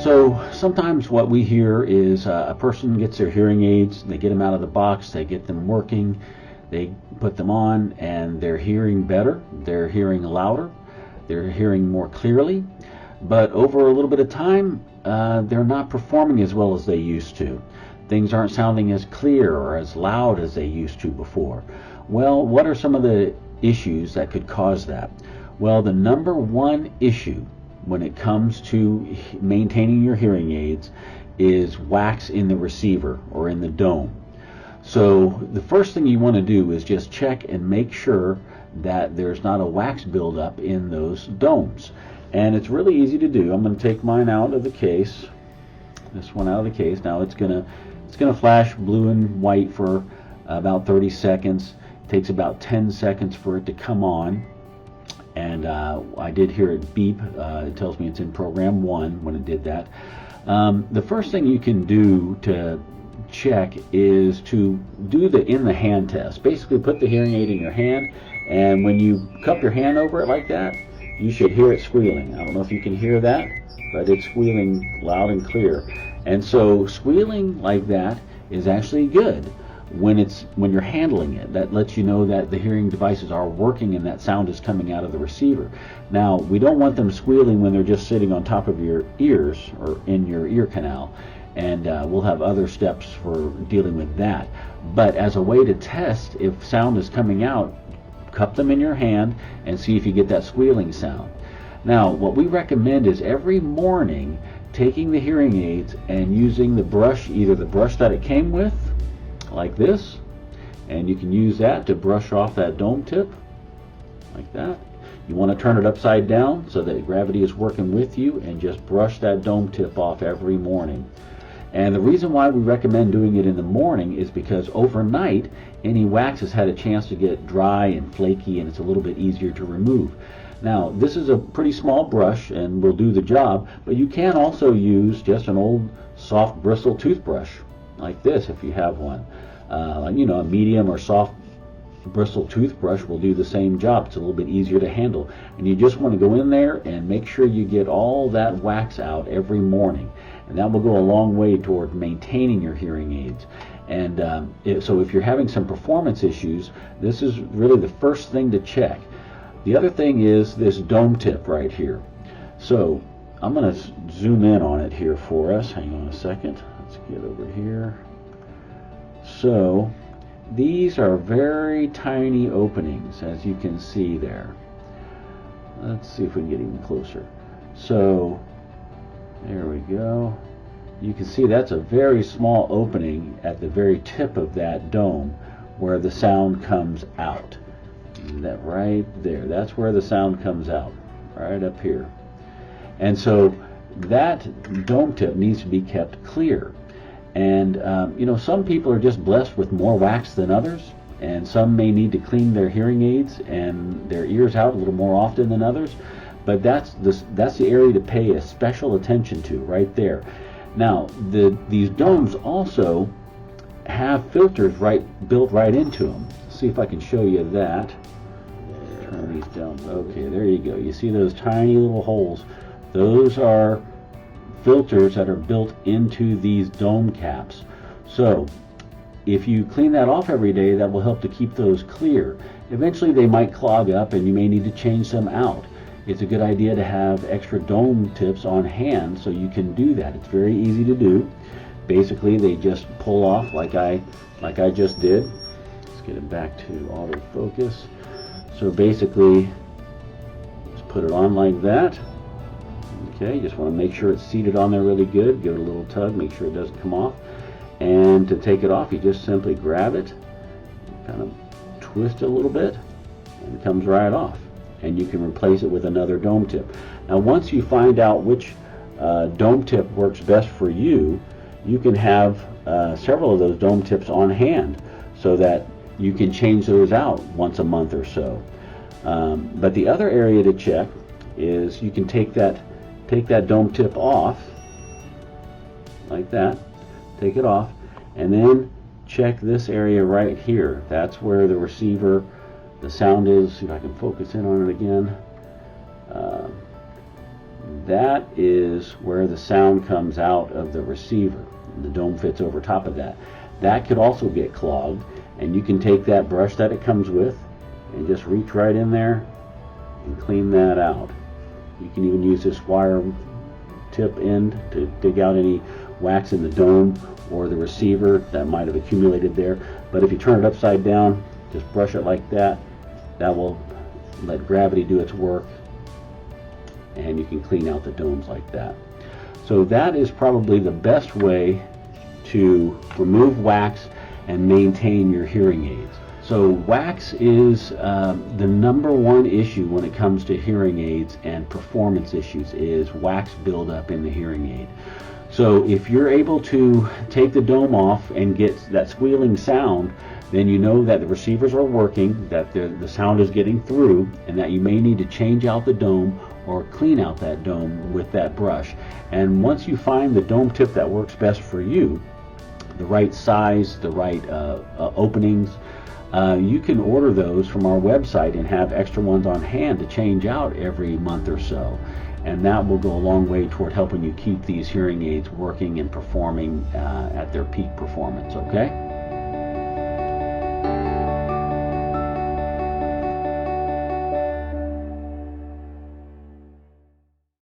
So sometimes what we hear is a person gets their hearing aids, they get them out of the box, they get them working, they put them on, and they're hearing better, they're hearing louder, they're hearing more clearly, but over a little bit of time, they're not performing as well as they used to. Things aren't sounding as clear or as loud as they used to before. Well, what are some of the issues that could cause that? Well, the number one issue when it comes to maintaining your hearing aids is wax in the receiver or in the dome. So the first thing you want to do is just check and make sure that there's not a wax buildup in those domes. And it's really easy to do. I'm going to take mine out of the case, this one out of the case. Now it's going to flash blue and white for about 30 seconds. It takes about 10 seconds for it to come on. And I did hear it beep. It tells me it's in program 1 when it did that. The first thing you can do to check is to do the in the hand test. Basically put the hearing aid in your hand, and when you cup your hand over it like that, you should hear it squealing. I don't know if you can hear that, but it's squealing loud and clear. And so squealing like that is actually good when you're handling it. That lets you know that the hearing devices are working and that sound is coming out of the receiver. Now, we don't want them squealing when they're just sitting on top of your ears or in your ear canal, and we'll have other steps for dealing with that. But as a way to test if sound is coming out, cup them in your hand and see if you get that squealing sound. Now, what we recommend is every morning taking the hearing aids and using the brush, either the brush that it came with, like this, and you can use that to brush off that dome tip, like that. You want to turn it upside down so that gravity is working with you, and just brush that dome tip off every morning. And the reason why we recommend doing it in the morning is because overnight any wax has had a chance to get dry and flaky, and it's a little bit easier to remove. Now, this is a pretty small brush and will do the job, but you can also use just an old soft bristle toothbrush like this if you have one. You know, a medium or soft bristle toothbrush will do the same job. It's a little bit easier to handle, and you just want to go in there and make sure you get all that wax out every morning, and that will go a long way toward maintaining your hearing aids. And so if you're having some performance issues, this is really the first thing to check. The other thing is this dome tip right here. So I'm going to zoom in on it here for us. Hang on a second. Let's get over here. So these are very tiny openings, as you can see there. Let's see if we can get even closer. So there we go. You can see that's a very small opening at the very tip of that dome where the sound comes out. That right there, that's where the sound comes out, right up here. And so that dome tip needs to be kept clear. And you know, some people are just blessed with more wax than others, and some may need to clean their hearing aids and their ears out a little more often than others. But that's the area to pay a special attention to right there. Now, these domes also have filters built right into them. Let's see if I can show you that. Turn these down. Okay, there you go. You see those tiny little holes? Those are filters that are built into these dome caps. So if you clean that off every day, that will help to keep those clear. Eventually they might clog up and you may need to change them out. It's a good idea to have extra dome tips on hand so you can do that. It's very easy to do. Basically they just pull off like I just did. Let's get it back to autofocus. So basically just put it on like that. Okay, just want to make sure it's seated on there really good. Give it a little tug, make sure it doesn't come off. And to take it off, you just simply grab it, kind of twist it a little bit, and it comes right off. And you can replace it with another dome tip. Now, once you find out which dome tip works best for you, you can have several of those dome tips on hand so that you can change those out once a month or so. But the other area to check is you can take that dome tip off like that, take it off, and then check this area right here. That's where the receiver, the sound is. See if I can focus in on it again. that is where the sound comes out of the receiver. The dome fits over top of that. That could also get clogged, and you can take that brush that it comes with and just reach right in there and clean that out. You can even use this wire tip end to dig out any wax in the dome or the receiver that might have accumulated there. But if you turn it upside down, just brush it like that, that will let gravity do its work, and you can clean out the domes like that. So that is probably the best way to remove wax and maintain your hearing aids. So wax is the number one issue when it comes to hearing aids and performance issues, is wax buildup in the hearing aid. So if you're able to take the dome off and get that squealing sound, then you know that the receivers are working, that the sound is getting through, and that you may need to change out the dome or clean out that dome with that brush. And once you find the dome tip that works best for you, the right size, the right openings, you can order those from our website and have extra ones on hand to change out every month or so. And that will go a long way toward helping you keep these hearing aids working and performing at their peak performance, okay?